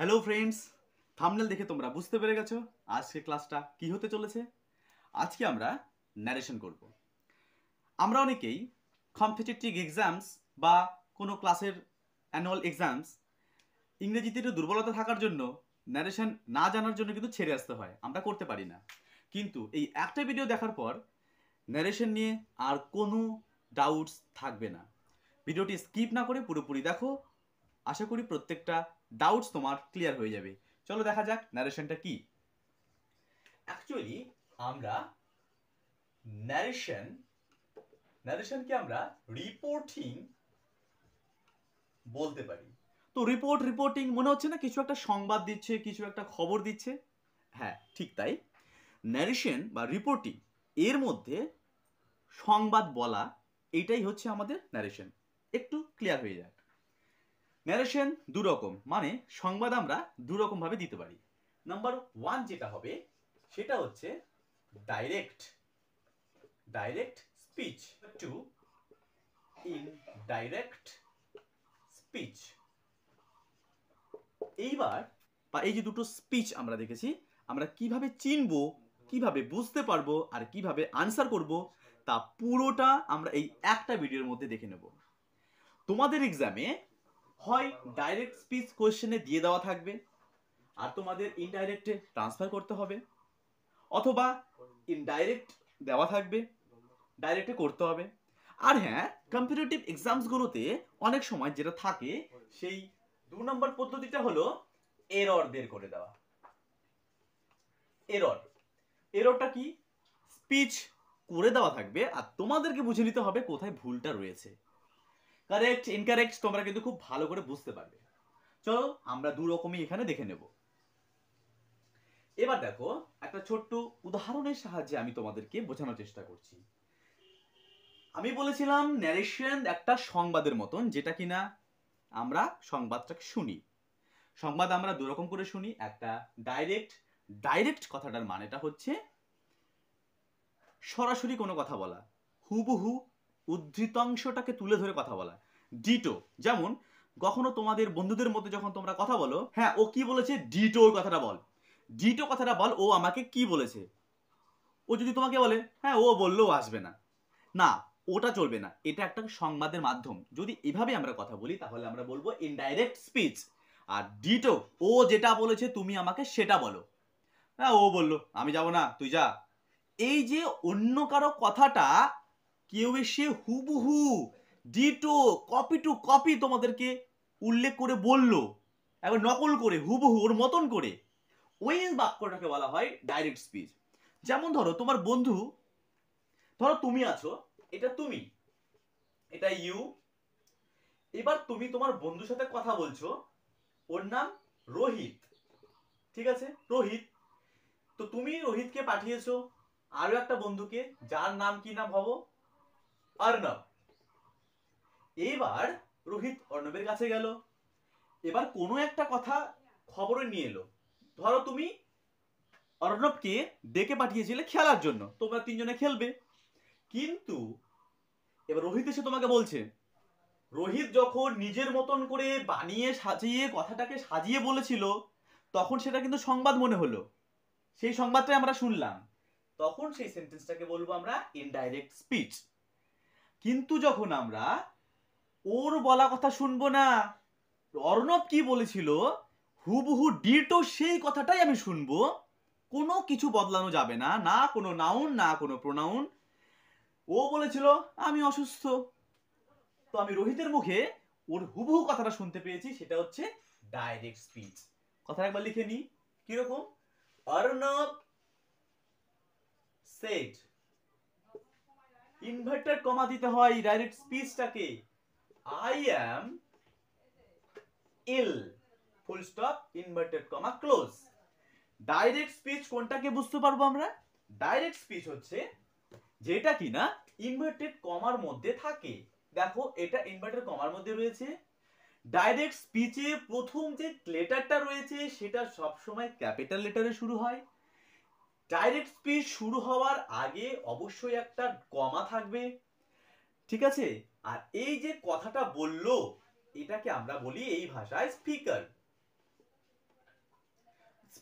Hello friends, thumbnail দেখে তোমরা বুঝতে পেরে গেছো আজকে ক্লাসটা কি হতে চলেছে। আজকে আমরা ন্যারেশন করব। আমরা অনেকেই কম্পিটিটিভ এক্সামস বা কোনো ক্লাসের অ্যানুয়াল এক্সামস ইংরেজিতে একটু দুর্বলতা থাকার জন্য ন্যারেশন না জানার জন্য কিন্তু ছেড়ে আসতে হয়, আমরা করতে পারি না। কিন্তু এই একটা ভিডিও দেখার পর ন্যারেশন নিয়ে আর কোনো ডাউটস থাকবে না। ভিডিওটি স্কিপ না করে পুরোপুরি দেখো, আশা করি প্রত্যেকটা ডাউটস তোমার ক্লিয়ার হয়ে যাবে। চলো দেখা যাক ন্যারেশনটা কি। অ্যাকচুয়ালি আমরা ন্যারেশনকে আমরা রিপোর্টিং বলতে পারি। তো রিপোর্টিং মনে হচ্ছে না কিছু একটা সংবাদ দিচ্ছে, কিছু একটা খবর দিচ্ছে। হ্যাঁ, ঠিক তাই। ন্যারেশন বা রিপোর্টিং এর মধ্যে সংবাদ বলা, এইটাই হচ্ছে আমাদের ন্যারেশন। একটু ক্লিয়ার হয়ে যাক। ন্যারেশন দু রকম, মানে সংবাদ আমরা দু রকম ভাবে দিতে পারি। নাম্বার ওয়ান যেটা হবে সেটা হচ্ছে direct speech to indirect speech. এইবার বা এই যে দুটো স্পিচ আমরা দেখেছি, আমরা কিভাবে চিনবো, কিভাবে বুঝতে পারবো আর কিভাবে আনসার করব, তা পুরোটা আমরা এই একটা ভিডিওর মধ্যে দেখে নেব। তোমাদের এক্সামে হয় ডাইরেক্ট স্পিচ কোশ্চেনে দিয়ে দেওয়া থাকবে আর তোমাদের ইনডাইরেক্টে ট্রান্সফার করতে হবে, অথবা ইনডাইরেক্ট দেওয়া থাকবে, ডাইরেক্টে করতে হবে। আর হ্যাঁ, কম্পিটিটিভ এক্সামসগুলোতে অনেক সময় যেটা থাকে সেই 2 নম্বর পদ্ধতিটা হলো এরর বের করে দেওয়া। এররটা কি? স্পিচ করে দেওয়া থাকবে আর তোমাদেরকে বুঝে নিতে হবে কোথায় ভুলটা রয়েছে। কারেক্ট ইনকারেক্ট তোমরা কিন্তু খুব ভালো করে বুঝতে পারবে। চলো আমরা দু রকমই এখানে দেখে নেব। এবার দেখো, একটা ছোট্ট উদাহরণের সাহায্যে আমি তোমাদেরকে বোঝানোর চেষ্টা করছি। আমি বলেছিলাম ন্যারেশন একটা সংবাদের মতন, যেটা কিনা আমরা সংবাদটাকে শুনি। সংবাদ আমরা দু রকম করে শুনি। একটা ডাইরেক্ট কথাটার মানেটা হচ্ছে সরাসরি কোনো কথা বলা, হুবহু উদ্ধৃতাংশটাকে তুলে ধরে কথা বলা। ডিটো, যেমন কখনো তোমাদের বন্ধুদের মধ্যে যখন তোমরা কথা বলো, হ্যাঁ ও কি বলেছে, ডিটো ওই কথাটা বল, ডিটো কথাটা বল, ও আমাকে কি বলেছে। ও যদি তোমাকে বলে হ্যাঁ ও বললেও আসবে না, না ওটা চলবে না, এটা একটা সংবাদের মাধ্যম। যদি এভাবে আমরা কথা বলি তাহলে আমরা বলবো ইনডাইরেক্ট স্পিচ। আর ডিটো, ও যেটা বলেছে তুমি আমাকে সেটা বলো। হ্যাঁ ও বললো আমি যাব না, তুই যা। এই যে অন্য কারো কথাটা কেউ এসে হুবহু ডিটো কপি টু কপি তোমাদেরকে উল্লেখ করে বললো, একবার নকল করে হুবহু ওর মতন করে, ওই বাক্যটাকে বলা হয় ডাইরেক্ট স্পিচ। যেমন ধরো তোমার বন্ধু, ধরো তুমি আছো, এটা তুমি, এটা ইউ। এবার তুমি তোমার বন্ধুর সাথে কথা বলছো, ওর নাম রোহিত, ঠিক আছে, রোহিত। তো তুমি রোহিতকে পাঠিয়েছো আরো একটা বন্ধুকে, যার নাম কি নাম হবো, অর্ণব। এবার রোহিত অর্ণবের কাছে গেল, এবার কোনো একটা কথা খবরে নিয়ে এলো। ধরো তুমি অর্ণবকে ডেকে পাঠিয়েছিলে খেলার জন্য, তোমরা তিনজনে খেলবে। কিন্তু এবার রোহিত এসে তোমাকে বলছে, রোহিত যখন নিজের মতন করে বানিয়ে সাজিয়ে কথাটাকে সাজিয়ে বলেছিল, তখন সেটা কিন্তু সংবাদ মনে হলো, সেই সংবাদটাই আমরা শুনলাম, তখন সেই সেন্টেন্সটাকে বলবো আমরা ইনডাইরেক্ট স্পিচ। কিন্তু যখন আমরা ওর বলা কথা শুনবো না, অর্ণব কি বলেছিল হুবহু ডিটো সেই কথাটাই আমি শুনবো, কোনো কিছু বদলানো যাবে না, না কোনো নাউন না কোনো প্রোনাউন। ও বলেছিল আমি অসুস্থ, তো আমি রোহিতের মুখে ওর হুবহু কথাটা শুনতে পেয়েছি, সেটা হচ্ছে ডাইরেক্ট স্পিচ। কথা একবার লিখে নি, কিরকম, অর্ণব সেড, ইনভার্টেড কমা দিতে হয় ডাইরেক্ট স্পিচটাকে, I am ill, full stop, inverted comma close. Direct speech কোনটাকে বুঝতে পারবো আমরা? ডাইরেক্ট স্পিচ হচ্ছে যেটা কিনা ইনভার্টেড কমার মধ্যে থাকে। দেখো এটা ইনভার্টেড কমার মধ্যে রয়েছে। ডাইরেক্ট স্পিচে প্রথম যে লেটারটা রয়েছে সেটা সবসময় ক্যাপিটাল লেটারে শুরু হয়। ডাইরেক্ট স্পিচ শুরু হওয়ার আগে অবশ্যই একটা কমা থাকবে, ঠিক আছে। আর এই যে কথাটা বললো, এটাকে আমরা বলি এই ভাষায় স্পিকার।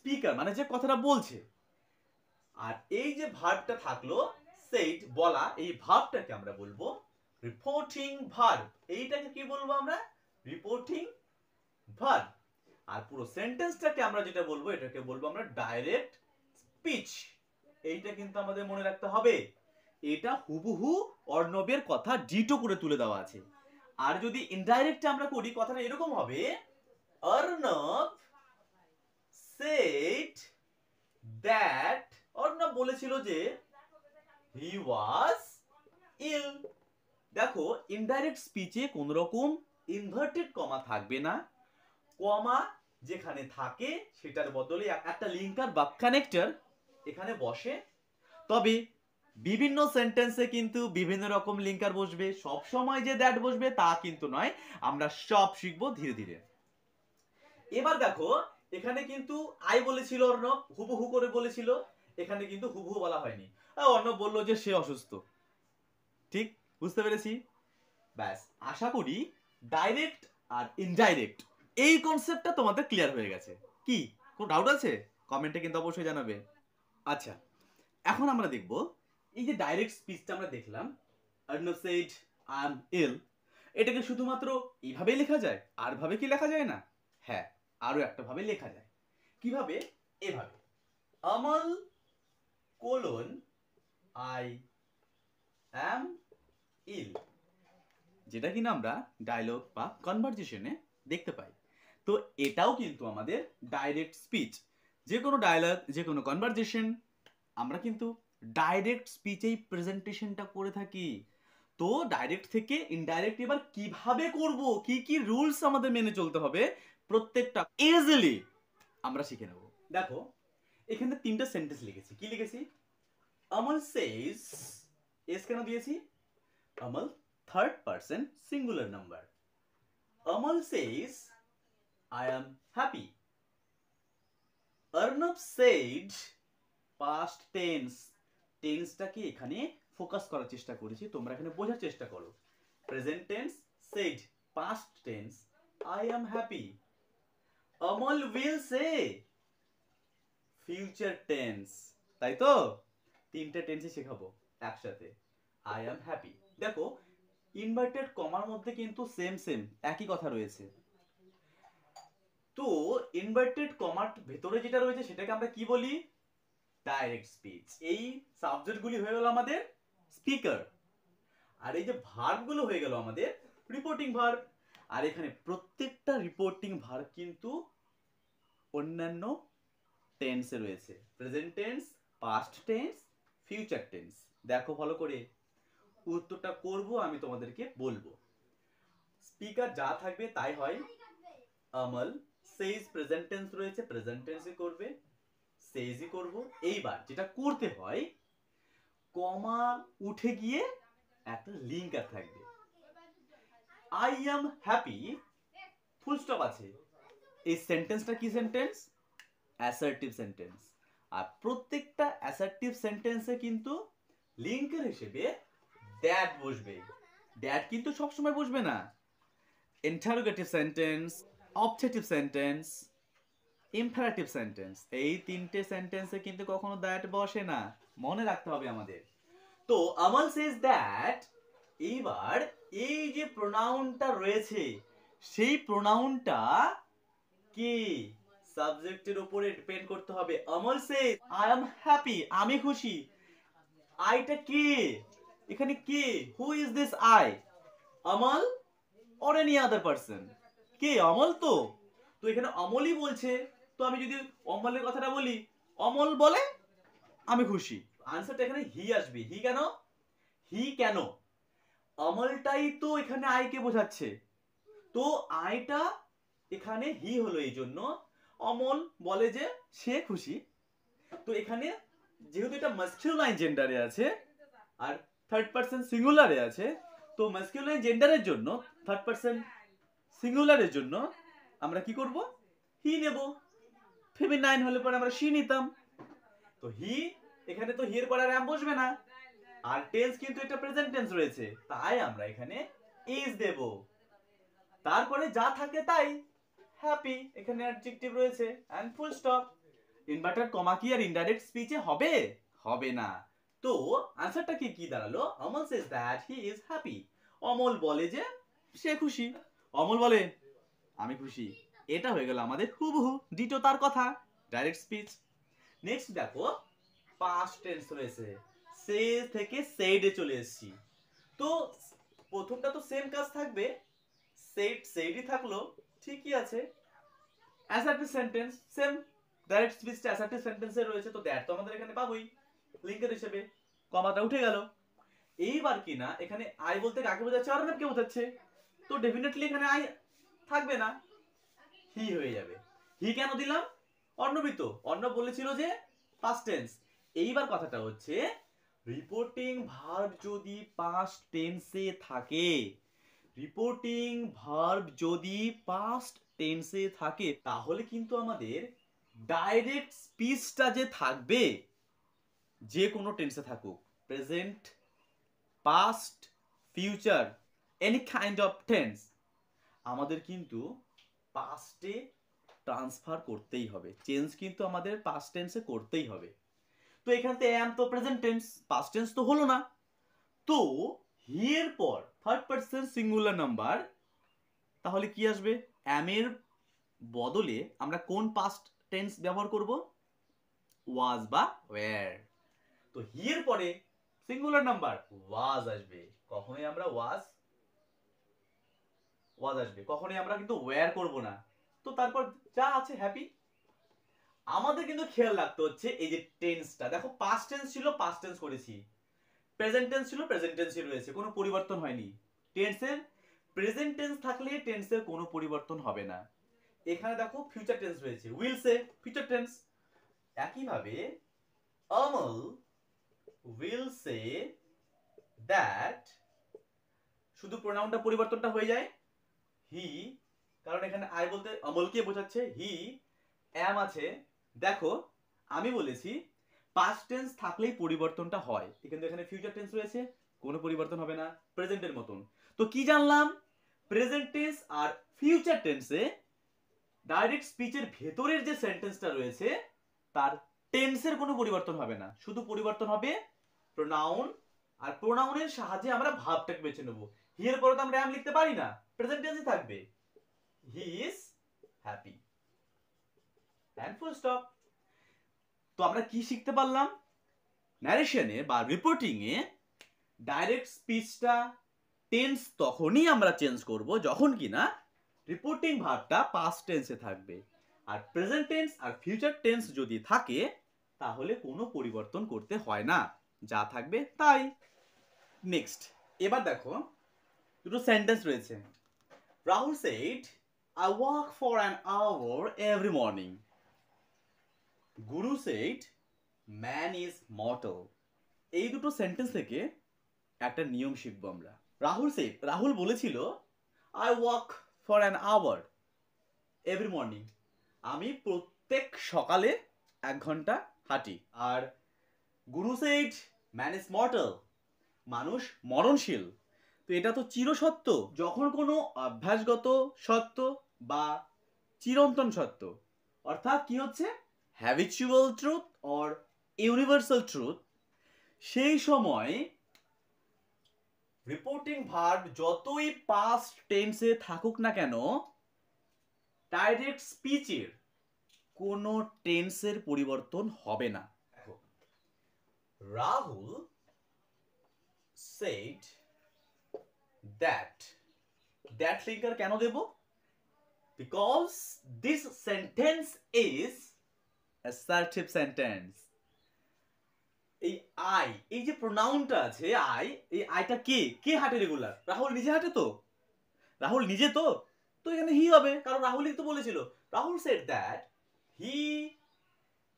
স্পিকার মানে যে কথাটা বলছে। আর এই যে ভার্বটা থাকলো সেইড বলা, এই ভার্বটাকে আমরা বলবো রিপোর্টিং ভার্ব। এইটাকে কি বলবো আমরা? Reporting verb. আর পুরো সেন্টেন্সটাকে আমরা যেটা বলবো এটাকে বলবো আমরা ডাইরেক্ট স্পিচ। এইটা কিন্তু আমাদের মনে রাখতে হবে। এটা হুবহু অর্ণবের কথা ডিটো করে তুলে দেওয়া আছে। আর যদি ইনডাইরেক্ট আমরা করি কথাটা এরকম হবে, অর্ণব said that, অর্ণব বলেছিল যে he was ill। দেখো ইনডাইরেক্ট স্পিচে কোন রকম ইনভার্টেড কমা থাকবে না। কমা যেখানে থাকে সেটার বদলে একটা লিঙ্কার বা কানেক্টর এখানে বসে। তবে বিভিন্ন সেন্টেন্সে কিন্তু বিভিন্ন রকম লিঙ্কার বসবে, সব সময় যে দ্যাট বসবে তা কিন্তু নয়। আমরা সব শিখবো ধীরে ধীরে। এবার দেখো এখানে কিন্তু আই বলেছিল অর্ণব, হুবহু করে বলেছিল, এখানে কিন্তু হুবহু বলা হয়নি। অর্ণব বলল যে সে অসুস্থ। ঠিক বুঝতে পেরেছি? ব্যাস, আশা করি ডাইরেক্ট আর ইনডাইরেক্ট এই কনসেপ্টটা তোমাদের ক্লিয়ার হয়ে গেছে। কি কোনো ডাউট আছে? কমেন্টে কিন্তু অবশ্যই জানাবে। আচ্ছা, এখন আমরা দেখব এই যে ডাইরেক্ট স্পিচটা আমরা দেখলাম, Arnab said I am ill, এটাকে শুধুমাত্র এইভাবেই লেখা যায়? আর ভাবে কি লেখা যায় না? হ্যাঁ, আরো একটা ভাবে লেখা যায়। কিভাবে? এভাবে, আমল কোলন আই অ্যাম ইল, যেটা কিনা আমরা ডায়লগ বা কনভারসেশনে দেখতে পাই। তো এটাও কিন্তু আমাদের ডাইরেক্ট স্পিচ। যে কোনো ডায়লগ, যে কোনো কনভারসেশন আমরা কিন্তু ডাইরেক্ট স্পিচেই প্রেজেন্টেশনটা করে থাকি। তো ডাইরেক্ট থেকে ইনডাইরেক্ট এবার কিভাবে করব, কি কি রুলস আমাদের মেনে চলতে হবে, প্রত্যেকটা ইজিলি আমরা শিখে নেব। দেখো এখানে তিনটা সেন্টেন্স লিখেছি। কি লিখেছি? আমল সেজ, এস কেন দিয়েছি? আমল থার্ড পারসন সিঙ্গুলার নাম্বার। আমল সেজ I am happy. Arnab said past tense, টেন্সটাকে এখানে ফোকাস করার চেষ্টা করেছি, তোমরা এখানে বোঝার চেষ্টা করো। Present tense said, past tense I am happy. Amal will say future tense, তাই তো? তিনটে টেন্সই শেখাবো একসাথে। I am happy। দেখো ইনভার্টেড কমার মধ্যে কিন্তু সেম একই কথা রয়েছে। তো ইনভার্টেড কমার ভেতরে যেটা রয়েছে সেটাকে আমরা কি বলি? Direct speech. এই সাবজেক্টগুলি হয়ে গেল আমাদের স্পিকার, আর এই যে ভার্বগুলো হয়ে গেল আমাদের রিপোর্টিং ভার্ব। আর এখানে প্রত্যেকটা রিপোর্টিং ভার্ব কিন্তু অন্যান্য টেন্সে রয়েছে, present tense, past tense, future tense. দেখো ভালো করে, উত্তরটা করব আমি তোমাদেরকে বলবো। স্পিকার যা থাকবে তাই হয়। আমল সেইজ প্রেজেন্ট টেন্স রয়েছে, প্রেজেন্ট টেন্সই করবে, সেইজই করব। এইবার যেটা করতে হয়, কমা উঠে গিয়ে একটা লিঙ্কার থাকবে। I am happy, full stop আছে। এই সেন্টেন্সটা কি সেন্টেন্স? Assertive sentence. আর প্রত্যেকটা অ্যাসার্টিভ সেন্টেন্সে কিন্তু লিঙ্কার হিসেবে দ্যাট বসবে। দ্যাট কিন্তু সবসময় বসবে না। Interrogative sentence, objective sentence, imperative sentence, এই তিনটে সেন্টেন্সে কিন্তু কখনো দ্যাট বসে না, মনে রাখতে হবে আমাদের। তো আমল সেজ দ্যাট, এইবার এই যে প্রোনাউনটা রয়েছে সেই প্রোনাউনটা কি সাবজেক্টের উপরে ডিপেন্ড করতে হবে। আমল সেজ আই এম হ্যাপি, আমি খুশি। আইটা কে? এখানে কে? Who is this I? Amal or any other person? কে? অমল তো। তো এখানে অমলই বলছে, তো আমি যদি অমলের কথাটা বলি, অমল বলে আমি খুশি, আনসারটা এখানে হি আসবে। হি কেন? হি কেন? অমলটাই তো এখানে আইকে বোঝাচ্ছে, তো আইটা এখানে হি হলো এই জন্য অমল বলে যে সে খুশি। তো এখানে যেহেতু এটা মাস্কুলাইন জেন্ডারে আছে আর থার্ড পারসন সিঙ্গুলারে আছে, তো মাস্কুলাইন জেন্ডারের জন্য, থার্ড পারসন সিঙ্গুলারের জন্য আমরা কি করব? হি নেব। ফেমিনাইন হলে পরে আমরা শি নিতাম। তো হি, এখানে তো হির পরে আর এম বসবে না, আর টেন্স কিন্তু এটা প্রেজেন্ট টেন্স রয়েছে, তাই আমরা এখানে ইজ দেব। তারপরে যা থাকে তাই, হ্যাপি এখানে অ্যাডজেক্টিভ রয়েছে and full stop. Inverted comma কি আর ইনডাইরেক্ট স্পিচে হবে? হবে না। তো আনসারটা কি দাঁড়ালো? Amal says that he is happy. Amal বলে যে সে খুশি। অমল বলে আমি খুশি। এটা হয়ে গেল আমাদের হুবহু ডিটো তার কথা, ডাইরেক্ট স্পিচ। নেক্সট দেখো পাস্ট টেন্স রয়েছে, সে থেকে সেডে চলে এসেছি। তো প্রথমটা তো সেম কাজ থাকবে, সেডই থাকলো, ঠিকই আছে। অ্যাসার্টিভ সেন্টেন্স সেম, ডাইরেক্ট স্পিচটা অ্যাসার্টিভ সেন্টেন্সে রয়েছে, তো দ্যাট তো আমাদের এখানে পাবোই লিঙ্কের হিসেবে, কমাটা উঠে গেল। এইবার কি না এখানে আই বলতে কাকে বোঝাচ্ছে? অর্ণবকে বোঝাচ্ছে, তো ডেফিনেটলি এখানে আই থাকবে না, হি হয়ে যাবে। হি কেন দিলাম? অর্ণবই তো, অর্ণব বলেছিল যে পাস্ট টেন্স। এইবার কথাটা হচ্ছে রিপোর্টিং ভার্ব যদি পাস্ট টেন্সে থাকে, রিপোর্টিং ভার্ব যদি পাস্ট টেন্সে থাকে, তাহলে কিন্তু আমাদের ডাইরেক্ট স্পিচটা যে থাকবে, যে কোনো টেন্সে থাকুক, present, past, future, any kind of tense, আমাদের কিন্তু পাস্টে ট্রান্সফার করতেই হবে, চেঞ্জ কিন্তু আমাদের পাস্ট টেন্সে করতেই হবে। তো এখানে এম তো প্রেজেন্ট টেন্স, পাস্ট টেন্স তো হলো না। তো হিয়ের পর থার্ড পারসন সিঙ্গুলার নাম্বার, তাহলে কি আসবে? এম এর বদলে আমরা কোন পাস্ট টেন্স ব্যবহার করব? ওয়াজ বা ওয়্যার। তো হিয়ের পরে সিঙ্গুলার নাম্বার ওয়াজ আসবে, কখনোই আমরা ওয়াজ আসবে, কখনোই আমরা কিন্তু ওয়্যার করব না। তো তারপর যা আছে হ্যাপি। আমাদের কিন্তু খেয়াল রাখতে হচ্ছে এই যে টেন্সটা, দেখো পাস্ট টেন্স ছিল, পাস্ট টেন্স করেছি, প্রেজেন্ট টেন্স ছিল, প্রেজেন্ট টেন্সই রয়েছে, কোনো পরিবর্তন হয়নি। টেন্সের প্রেজেন্ট টেন্স থাকলে টেন্সের কোনো পরিবর্তন হবে না। এখানে দেখো ফিউচার টেন্স রয়েছে, উইল সে ফিউচার টেন্স। একইভাবে অমল উইল সে দ্যাট, শুধু প্রোনাউনটা পরিবর্তনটা হয়ে যায় হি, কারণ এখানে আই বলতে অমলকে বোঝাচ্ছে, হি অ্যাম আছে। দেখো আমি বলেছি পাস্ট টেন্স থাকলেই পরিবর্তনটা হয়, কিন্তু এখানে ফিউচার টেন্স রয়েছে, কোনো পরিবর্তন হবে না, প্রেজেন্টের মতন। তো কি জানলাম? প্রেজেন্ট টেন্স আর ফিউচার টেন্সে ডাইরেক্ট স্পিচের ভেতরের যে সেন্টেন্সটা রয়েছে তার টেন্সের কোনো পরিবর্তন হবে না, শুধু পরিবর্তন হবে প্রোনাউন, আর প্রোনাউনের সাহায্যে আমরা ভাবটাকে বেছে নেব। হি এর পরে তো আমরা অ্যাম লিখতে পারি না, প্রেজেন্ট টেন্সই থাকবে, he is happy and full stop. তো আমরা কি শিখতে পারলাম? ন্যারেশনে বা রিপোর্টিং এ ডাইরেক্ট স্পিচটা টেন্স তখনই আমরা চেঞ্জ করব যখন কিনা রিপোর্টিং ভার্বটা পাস্ট টেন্সে থাকবে, আর প্রেজেন্ট টেন্স আর ফিউচার টেন্স যদি থাকে তাহলে কোনো পরিবর্তন করতে হয় না, যা থাকবে তাই। নেক্সট এবার দেখো দুটো সেন্টেন্স রয়েছে। Rahul said I walk for an hour every morning. Guru said man is mortal. এই দুটো সেন্টেন্স থেকে একটা নিয়ম শিখবো আমরা। রাহুল বলেছিল I walk for an hour every morning, আমি প্রত্যেক সকালে 1 ঘন্টা হাঁটি। আর গুরু সেড ম্যান ইজ মর্টাল, মানুষ মরণশীল। তো এটা তো চিরসত্য, যখন কোনো অভ্যাসগত সত্য বা চিরন্তন সত্য, অর্থাৎ কি হচ্ছে habitual truth or universal truth, সেই সময় রিপোর্টিং ভার্ব যতই পাস্ট টেন্সে থাকুক না কেন, ডাইরেক্ট স্পিচের কোনো টেন্সের পরিবর্তন হবে না। দেখো Rahul said that, that linker কেন দেব? Because this sentence is assertive sentence. এই আই, এই যে প্রোনাউনটা আছে আই, এই আইটা কে হাঁটে রেগুলার? রাহুল নিজে হাঁটে তো, রাহুল নিজে তো, তো এখানে হি হবে, কারণ রাহুলই তো বলেছিল। রাহুল সেড দ্যাট হি,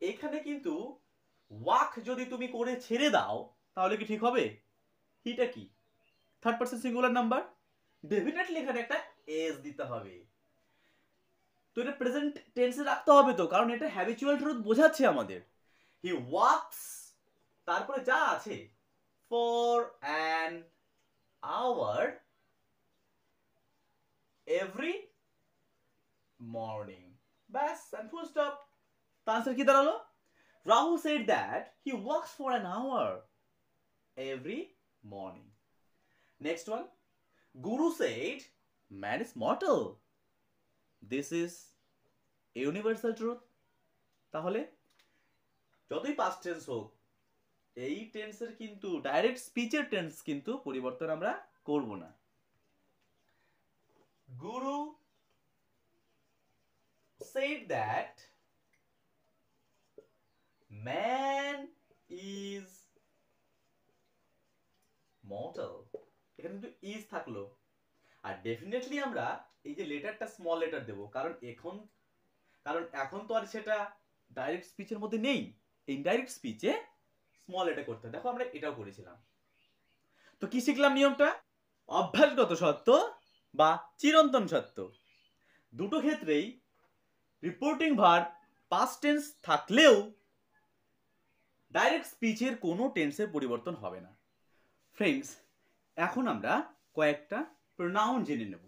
এখানে কিন্তু ওয়াক যদি তুমি করে ছেড়ে দাও তাহলে কি ঠিক হবে? হিটা কি third person singular number, definitely এখানে একটা এস দিতে হবে। তো এটা প্রেজেন্ট টেন্সে রাখতে হবে তো, কারণ এটা হ্যাবিচুয়াল ট্রুথ বোঝাচ্ছে আমাদের। হি ওয়াকস, তারপরে যা আছে for an hour every morning, ব্যাস, এন্ড ফুল স্টপ। তো আনসার কি দাঁড়ালো? Rahul said that he walks for an hour every morning. Next one. Guru said man is mortal. This is a universal truth. তাহলে যতই past tense হোক, এই টেন্সের কিন্তু ডাইরেক্ট স্পিচের টেন্স কিন্তু পরিবর্তন আমরা করব না। গুরু said that man is mortal, এখানে কিন্তু ইজ থাকলো, আর ডেফিনেটলি আমরা এই যে লেটারটা স্মল লেটার দেব, কারণ এখন তো আর সেটা ডাইরেক্ট স্পিচের মধ্যে নেই, ইনডাইরেক্ট স্পিচে স্মল লেটার করতে হয়। দেখো আমরা এটাও করেছিলাম। তো কি শিখলাম নিয়মটা? অভ্যাসগত সত্য বা চিরন্তন সত্য, দুটো ক্ষেত্রেই রিপোর্টিং ভার্ব পাস্ট টেন্স থাকলেও ডাইরেক্ট স্পিচের কোনো টেন্সের পরিবর্তন হবে না। ফ্রেন্ডস, এখন আমরা কয়েকটা প্রোনাউন জেনে নেব।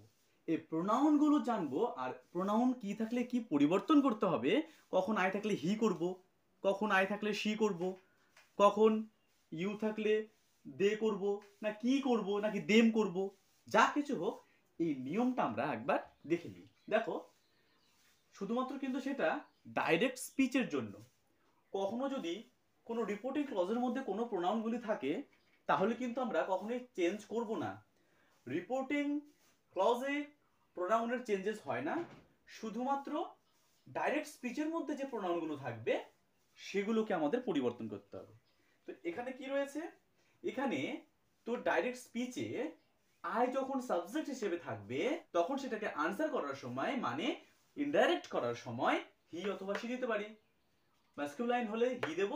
এই প্রোনাউনগুলো জানবো, আর প্রোনাউন কি থাকলে কি পরিবর্তন করতে হবে, কখন আই থাকলে হি করব, কখন আই থাকলে শি করব, কখন ইউ থাকলে দে করব, না কি করব, নাকি দেম করব, যা কিছু হোক এই নিয়মটা আমরা একবার দেখে নিই। দেখো, শুধুমাত্র কিন্তু সেটা ডাইরেক্ট স্পিচের জন্য। কখনো যদি কোনো রিপোর্টিং ক্লজের মধ্যে কোনো প্রোনাউনগুলি থাকে, তাহলে কিন্তু আমরা কখনোই চেঞ্জ করব না। রিপোর্টিং ক্লজে প্রোনাউনের চেঞ্জেস হয় না, শুধুমাত্র ডাইরেক্ট স্পিচের মধ্যে যে প্রোনাউনগুলো থাকবে সেগুলোকে আমাদের পরিবর্তন করতে হবে। তো এখানে কি রয়েছে? এখানে তো ডাইরেক্ট স্পিচে আই যখন সাবজেক্ট হিসেবে থাকবে, তখন সেটাকে আনসার করার সময়, মানে ইনডাইরেক্ট করার সময় হি অথবা শি দিতে পারি। ম্যাসকুলাইন হলে হি দেব,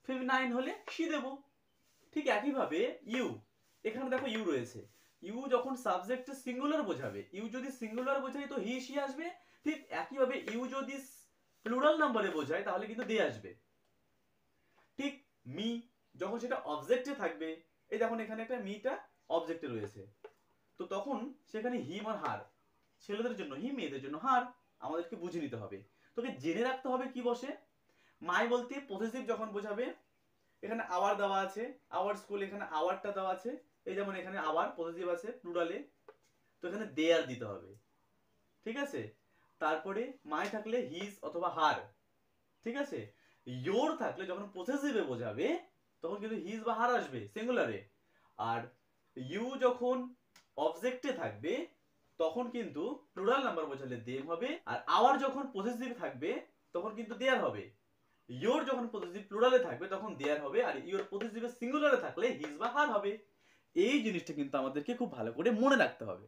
ফেমিনাইন হলে শি দেব। ঠিক একইভাবে ইউ, এখানে দেখো ইউ রয়েছে, ইউ যখন সাবজেক্টে সিঙ্গুলার বোঝাবে, ইউ যদি সিঙ্গুলার বোঝায় তো হি শি আসবে। ঠিক একইভাবে ইউ যদি প্লুরাল নাম্বারে বোঝায় তাহলে কিন্তু দে আসবে। ঠিক মি যখন সেটা অবজেক্টে থাকবে, এই দেখুন এখানে একটা মিটা অবজেক্টে রয়েছে, তো তখন সেখানে হিম আর হার, ছেলেদের জন্য হি, মেয়েদের জন্য হার, আমাদেরকে বুঝে নিতে হবে। তোকে জেনে রাখতে হবে কি বসে। মাই বলতে পসেসিভ যখন বোঝাবে, এখানে আওয়ার দেওয়া আছে, আওয়ার স্কুল, এখানে আওয়ারটা দেওয়া আছে, এই যেমন এখানে আওয়ার পসেসিভ আছে প্লুরালে, তো এখানে দেয়ার দিতে হবে। ঠিক আছে? তারপরে মাই থাকলে হিজ অথবা হার। ঠিক আছে? ইয়োর থাকলে যখন পসেসিভে বোঝাবে তখন কিন্তু হিজ বা হার আসবে সিঙ্গুলারে, আর ইউ যখন অবজেক্টে থাকবে তখন কিন্তু প্লুরাল নাম্বার বোঝালে দেম হবে, আর আওয়ার যখন পসেসিভ থাকবে তখন কিন্তু দেয়ার হবে। ইয়োর যখন পসেসিভ প্লুরালে থাকবে তখন দেয়ার হবে, আর ইয়োর পসেসিভে সিঙ্গুলারে থাকলে হিজ বা হার হবে। এই জিনিসটা কিন্তু আমাদেরকে খুব ভালো করে মনে রাখতে হবে।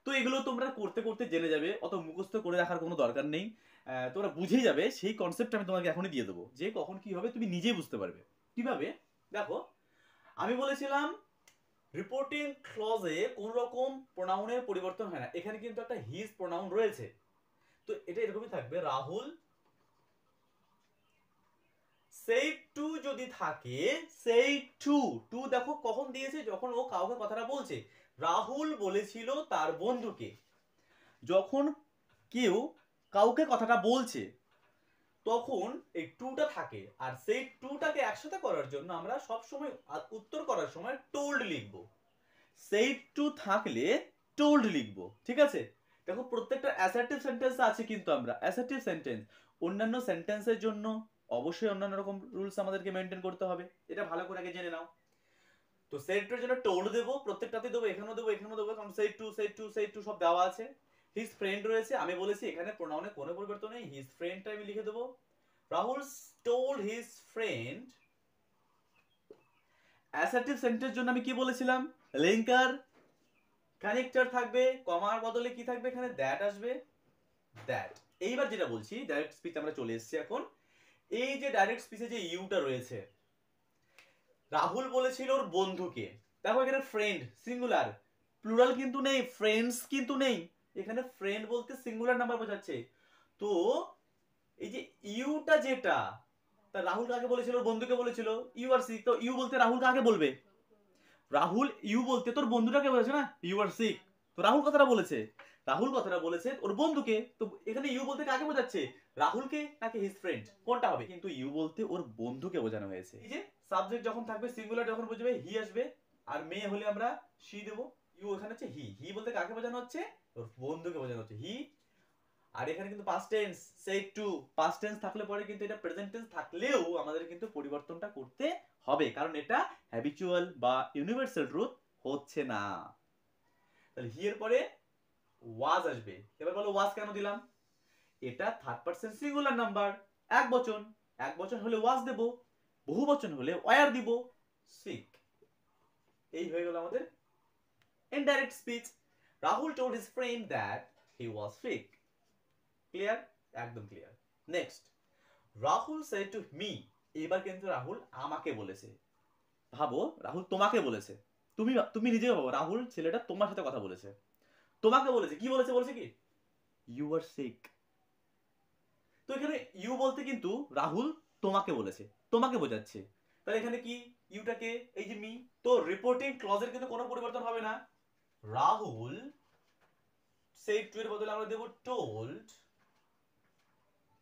তো এগুলো তোমরা করতে করতে জেনে যাবে, অত মুখস্থ করে রাখার কোনো দরকার নেই, তোমরা বুঝেই যাবে। সেই কনসেপ্ট আমি তোমাকে এখনই দিয়ে দেবো, যে কখন কি হবে তুমি নিজেই বুঝতে পারবে। কিভাবে? দেখো, আমি বলেছিলাম রিপোর্টিং ক্লজে কোন রকম প্রোনাউনের পরিবর্তন হয় না। এখানে কিন্তু একটা হিজ প্রোনাউন রয়েছে, তো এটা এরকমই থাকবে, রাহুল সেই টু যদি থাকে, সেই টু, টু দেখো কখন দিয়েছে, যখন ও কাউকে কথাটা বলছে। রাহুল বলেছিল তার বন্ধুকে, যখন কেউ কাউকে কথাটা বলছে তখন এই টুটা থাকে, আর সেই টুটাকে একসাথে করার জন্য আমরা সব সময় উত্তর করার সময় টোল্ড লিখব। সেই টু থাকলে টোল্ড লিখব। ঠিক আছে? দেখো প্রত্যেকটা অ্যাসার্টিভ সেন্টেন্স আছে, কিন্তু আমরা অ্যাসার্টিভ সেন্টেন্স, অন্যান্য সেন্টেন্সের জন্য অবশ্যই অন্যান্য রকম রুলস আমাদেরকে মেনটেন করতে হবে, এটা ভালো করে আগে জেনে নাও। তো সেটটার জন্য টোল্ড দেবো, প্রত্যেকটাতে দেবো, এখানেও দেবো, এখানেও দেবো, কারণ সেই টু সব দেওয়া আছে। হিজ ফ্রেন্ড রয়েছে, আমি বলেছি এখানে প্রোনাউনে কোনো পরিবর্তন নেই, হিজ ফ্রেন্ডটা আমি লিখে দেবো। Rahul told his friend, assertive sentence জন্য আমি কি বলেছিলাম? লিঙ্কার কানেক্টর থাকবে, কমার বদলে কি থাকবে? এখানে দ্যাট আসবে, দ্যাট। এইবার যেটা বলছি, ডাইরেক্ট স্পিচ আমরা চলে এসেছি এখন। এই যে ডাইরেক্ট স্পিচে যে ইউটা রয়েছে, রাহুল বলেছিল ওর বন্ধুকে, দেখো এখানে ফ্রেন্ড সিঙ্গুলার, প্লুরাল কিন্তু নেই, ফ্রেন্ডস কিন্তু নেই, এখানে ফ্রেন্ড বলতে সিঙ্গুলার নাম্বার বোঝাচ্ছে। তো এই যে ইউটা যেটা, তা রাহুল কাকে বলেছিল? ওর বন্ধুকে বলেছিল। ইউ আর সিক, তো ইউ বলতে রাহুল কাকে বলবে? রাহুল ইউ বলতে তোর বন্ধুটাকে বলেছে না, ইউ আর সিক, তো রাহুল কথাটা বলেছে। রাহুল কথাটা বলেছে ওর বন্ধুকে, তো এখানে ইউ বলতে কাকে বোঝাচ্ছে, রাহুলকে নাকি হিজ ফ্রেন্ড, কোনটা হবে, কিন্তু ইউ বলতে ওর বন্ধুকে বোঝানো হয়েছে। এই যে সাবজেক্ট যখন থাকবে সিঙ্গুলার যখন বুঝবে হি আসবে, আর মেয়ে হলে আমরা শি দেবো, ইউ এখানে হচ্ছে হি, হি বলতে কাকে বোঝানো হচ্ছে, ওর বন্ধুকে বোঝানো হচ্ছে হি। আর এখানে কিন্তু past tense, said to, past tense থাকলে পরে কিন্তু এটা প্রেজেন্ট টেন্স থাকলেও আমাদের কিন্তু পরিবর্তনটা করতে হবে, কারণ এটা হ্যাবিচুয়াল বা ইউনিভার্সাল ট্রুথ হচ্ছে না। তাহলে হি এর পরে ওয়াজ আসবে। এবার বলো ওয়াজ কেন দিলাম, এটা থার্ড পারসন সিঙ্গুলার নাম্বার, এক বচন, এক বচন হলে ওয়াজ দেব, বহু বচন হলে ওয়ার দিব, সিক। এই হয়ে গেল আমাদের indirect speech. Rahul told his friend that he was sick. Clear, একদম clear. Next, Rahul said to me, এবার কিন্তু রাহুল আমাকে বলেছে। ভাবো রাহুল তোমাকে বলেছে, তুমি তুমি নিজে ভাবো রাহুল ছেলেটা তোমার সাথে কথা বলেছে, তোমাকে বলেছে, কি বলেছে, বলেছে কি ইউ আর সিক। তো এখানে ইউ বলতে কিন্তু রাহুল তোমাকে বলেছে, তোমাকে বোঝাচ্ছে। তাহলে এখানে কি ইউটাকে এই যে মি, তো রিপোর্টিং ক্লজের কিন্তু কোনো পরিবর্তন হবে না। রাহুল সেড টু এর বদলে আমরা দেব টোল্ড,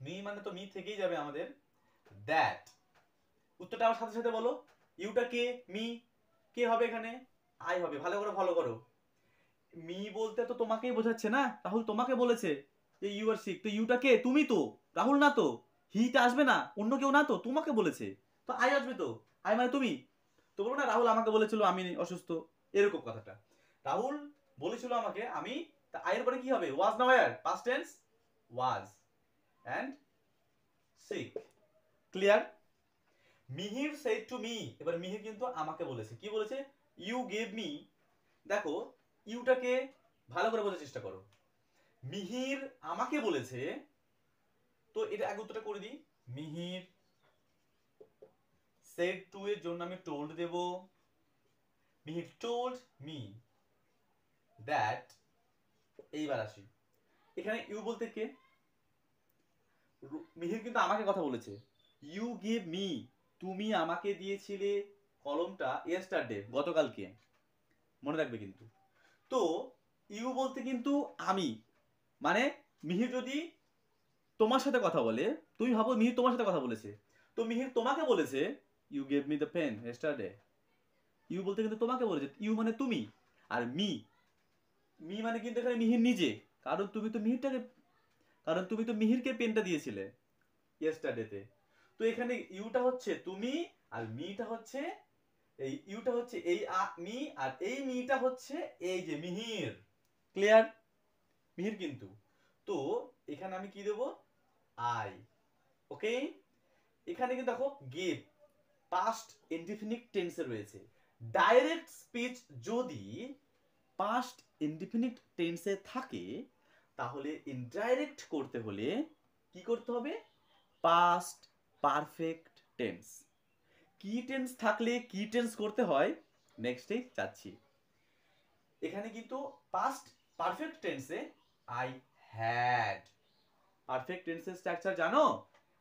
মি মানে তো মি থেকেই যাবে আমাদের, দ্যাট। উত্তরটা আমার সাথে সাথে বলো, ইউটা কে, মি, কে হবে এখানে, আই হবে। ভালো করে ফলো করো, মি বলতে তো তোমাকেই বোঝাচ্ছে না, রাহুল তোমাকে বলেছে যে ইউ আর সিক, তো ইউটা কে, তুমি তো, রাহুল না তো, হিটা আসবে না, অন্য কেউ না তো, তোমাকে বলেছে, তো আই আসবে তো, আই মানে তুমি। তো বলো না রাহুল আমাকে বলেছিল আমি অসুস্থ, এরকম কথাটা, রাহুল বলেছিল আমাকে আমি, তা আই এর পরে কি হবে, ওয়াজ না were, past tense was and sick. Clear. Mihir said to me, এবার মিহির কিন্তু আমাকে বলেছে, কি বলেছে, ইউ গেভ মি। দেখো ইউটাকে ভালো করে বোঝার চেষ্টা করো, মিহির আমাকে বলেছে, তো এটা আগে উত্তরটা করে দিই, মিহির সেড টু এর জন্য আমি টোল্ড দেব, মিহির টোল্ড মি দ্যাট। এইবার আসি, এখানে ইউ বলতে কে, মিহির কিন্তু আমাকে কথা বলেছে, ইউ গিভ মি, তুমি আমাকে দিয়েছিলে কলমটা ইয়েস্টারডে, গতকালকে, মনে রাখবে কিন্তু। তো ইউ বলতে কিন্তু আমি, মানে মিহির যদি তোমার সাথে কথা বলে, তুমি ভাবো মিহির তোমার সাথে কথা বলেছে, তো মিহির তোমাকে বলেছে you gave me the pen yesterday, you বলতে কিন্তু তোমাকে বলেছে, ইউ মানে তুমি, আর মি, মি মানে কিন্তু এখানে মিহির নিজে, কারণ তুমি তো মিহিরটাকে, কারণ তুমি তো মিহিরকে পেনটা দিয়েছিলে ইয়েস্টারডেতে। তো এখানে ইউটা হচ্ছে তুমি, আর মিটা হচ্ছে, এই ইউটা হচ্ছে এই মি, আর এই মিটা হচ্ছে এই যে মিহির। ক্লিয়ার, মিহির কিন্তু। তো এখানে আমি কি দেব, আই। ওকে, এখানে কিন্তু দেখো গিভ পাস্ট ইনডিফিনিট টেন্সে রয়েছে, ডাইরেক্ট স্পিচ যদি পাস্ট ইনডিফিনিট টেন্সে থাকে, তাহলে ইনডাইরেক্ট করতে হলে কি করতে হবে, পাস্ট পারফেক্ট টেন্স। কি টেন্স থাকলে কি টেন্স করতে হয়, নেক্সটে যাচ্ছি। এখানে কিন্তু পাস্ট পারফেক্ট টেন্সে আই হ্যাড, পারফেক্ট টেন্সের স্ট্রাকচার জানো,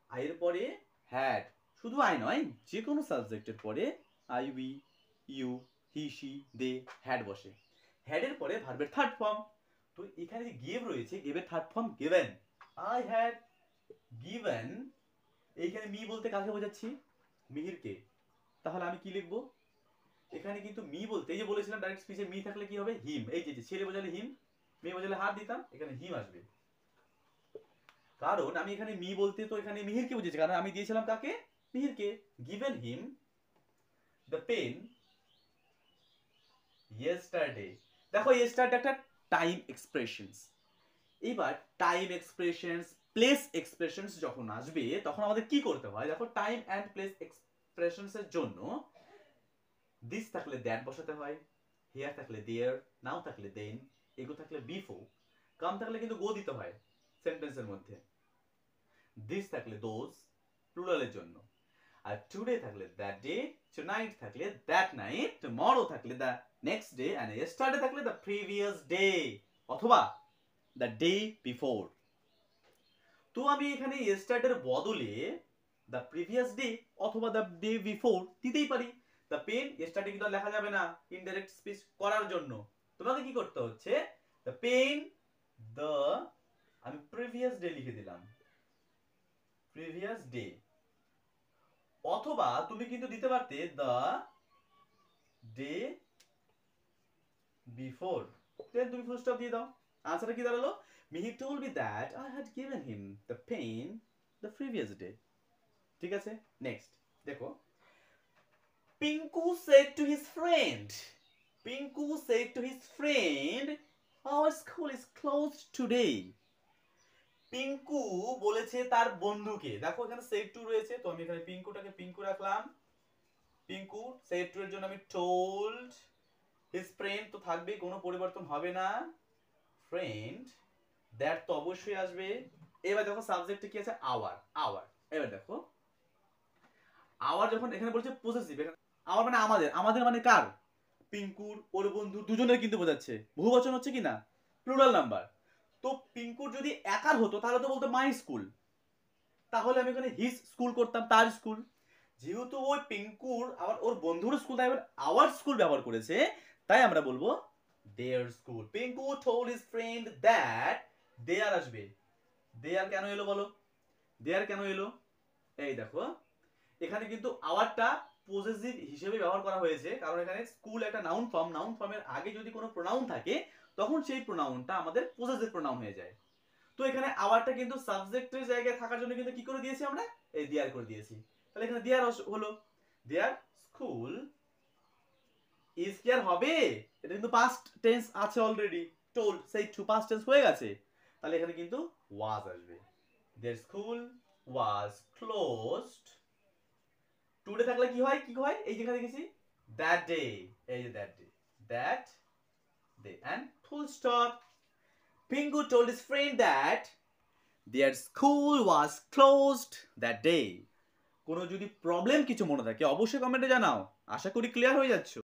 আই এর পরে হ্যাড, শুধু আই নয়, যে কোনো সাবজেক্টের পরে I, we, you, he, she, they, had বসে, হ্যাড এর পরে ভার্বের থার্ড ফর্ম। তো এখানে যে গেভ রয়েছে, গেভের third form given, I had given. এইখানে মি বলতে কাকে বোঝাচ্ছি, মিহিরকে, তাহলে আমি কি লিখবো, এখানে কিন্তু মি বলতে, এই যে বলেছিলাম ডাইরেক্ট স্পিচে মি থাকলে কি হবে, হিম, এই যে ছেলে বোঝালে হিম, মেয়ে বোঝালে হাত দিতাম, এখানে হিম আসবে, কারণ আমি এখানে মি বলতে তো এখানে মিহিরকে বুঝেছি, কারণ আমি দিয়েছিলাম কাকে, মিহিরকে, given him the pen yesterday. দেখো ইয়েস্টারডে একটা টাইম এক্সপ্রেশনস, এবার টাইম এক্সপ্রেশনস, প্লেস এক্সপ্রেশনস যখন আসবে তখন আমাদের কি করতে হয়, দেখো টাইম এন্ড প্লেস এক্সপ্রেশনস এর জন্য দিস থাকলে দ্যাট বসাতে হয়, হিয়ার থাকলে দেয়ার, নাও থাকলে দেন, এগো থাকলে বিফোর, কাম থাকলে কিন্তু গো দিতে হয় সেন্টেন্সের মধ্যে, দিস থাকলে দোজ প্লুরালের জন্য, আর টুডে থাকলে দ্যাট ডে, টুনাইট থাকলে দ্যাট নাইট, টুমরো থাকলে the next day, and yesterday থাকলে দ্য প্রিভিয়াস ডে অথবা দ্য ডে বিফোর। তো আমি এখানে ইয়েস্টারডের বদলে দ্য প্রিভিয়াস ডে অথবা দ্য ডে বিফোর দিতেই পারি। দ্য পেন ইয়েস্টারডে কিন্তু লেখা যাবে না ইনডাইরেক্ট স্পিচ করার জন্য, তোমাকে কি করতে হচ্ছে, দ্য পেন দ্য, আমি প্রিভিয়াস ডে লিখে দিলাম, প্রিভিয়াস ডে। অথবা তুমি কিন্তু দিতে পারতে দ্য ডে বিফোর, দেন তুমি ফুল স্টপ দিয়ে দাও। আনসারটা কি দাঁড়ালো? Mihir told me that I had given him the pain the previous day। ঠিক আছে, নেক্সট দেখো, Pinku said to his friend, Pinku said to his friend our school is closed today। Pinku বলেছে তার বন্ধুকে, দেখো এখানে said to রয়েছে, তো আমি এখানে পিঙ্কুটাকে পিঙ্কু রাখলাম। পিঙ্কু said to এর জন্য আমি told, his friend তো থাকবেই, কোনো পরিবর্তন হবে না, friend, দ্যাট তো অবশ্যই আসবে। এবার দেখো সাবজেক্টে কি আছে, আওয়ার, আওয়ার। এবার দেখো আওয়ার যখন এখানে বলছে পজেসিভ, এখানে আওয়ার মানে আমাদের, আমাদের মানে কার, পিঙ্কুর, ওর বন্ধু, দুজনের কিন্তু বোঝাচ্ছে। বহুবচন হচ্ছে কি না, প্লুরাল নাম্বার। তো পিঙ্কুর যদি একার হতো তাহলে তো বলতো মাই স্কুল, তাহলে আমি এখানে হিজ স্কুল করতাম, তার স্কুল। যেহেতু ওই পিঙ্কুর আবার ওর বন্ধুর স্কুল, তাই আওয়ার স্কুল ব্যবহার করেছে, তাই আমরা বলবো their school. Pinku told his friend that, দেয়ার আসবে। দেয়ার কেন এলো বলো, দেয়ার কেন এলো? এই দেখো এখানে কিন্তু আওয়ারটা পজেসিভ হিসেবে ব্যবহার করা হয়েছে, কারণ এখানে স্কুল একটা নাউন ফর্ম, নাউন ফর্মের আগে যদি কোনো প্রোনাউন থাকে তখন সেই প্রোনাউনটা আমাদের পজেসিভ প্রোনাউন হয়ে যায়। তো এখানে আওয়ারটা কিন্তু সাবজেক্টের জায়গায় থাকার জন্য কিন্তু কি করে দিয়েছি আমরা, এই দেয়ার করে দিয়েছি। তাহলে এখানে দেয়ার হলো, দেয়ার স্কুল ইজ কি আর হবে, এটা কিন্তু পাস্ট টেন্স আছে অলরেডি, টোল্ড সেই টু পাস্ট টেন্স হয়ে গেছে, তাহলে এখানে কিন্তু ওয়াজ আসবে। Their school was closed today, থাকলে কি হয়, কি হয়, এই যেখানে দেখেছি দ্যাট ডে, এই যে that day, that day and full stop. Pinku told his friend that their school was closed that day। কোনো যদি প্রবলেম কিছু মনে থাকে অবশ্যই কমেন্টে জানাও, আশা করি ক্লিয়ার হয়ে যাচ্ছে।